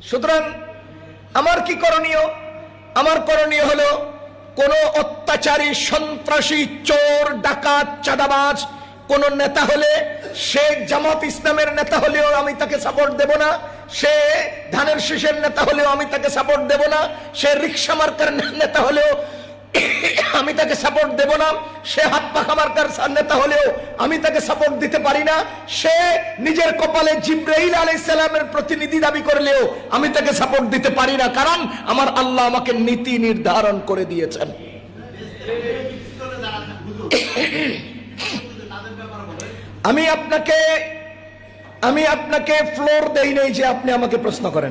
সুতরাং আমার কি করণীয়? আমার করণীয় হলো কোন অত্যাচারী, সন্ত্রাসী, চোর, ডাকাত, চাঁদাবাজ কোন নেতা হলে, সে জামাত ইসলামের নেতা হলেও আমি তাকে সাপোর্ট দেব না, সে ধানের শীষের নেতা হলেও আমি তাকে সাপোর্ট দেব না, সে রিক্সা মার্কার নেতা হলেও আমি তাকে সাপোর্ট দেব না, সে হাত পাখা মার্কার নেতা হলেও আমি তাকে সাপোর্ট দিতে পারি না, সে নিজের কপালে জিবরাইল আলাইহিস সালামের প্রতিনিধি দাবি করলেও আমি তাকে সাপোর্ট দিতে পারি না। কারণ আমার আল্লাহ আমাকে নীতি নির্ধারণ করে দিয়েছেন। আমি আপনাকে ফ্লোর দেই নাই যে আপনি আমাকে প্রশ্ন করেন।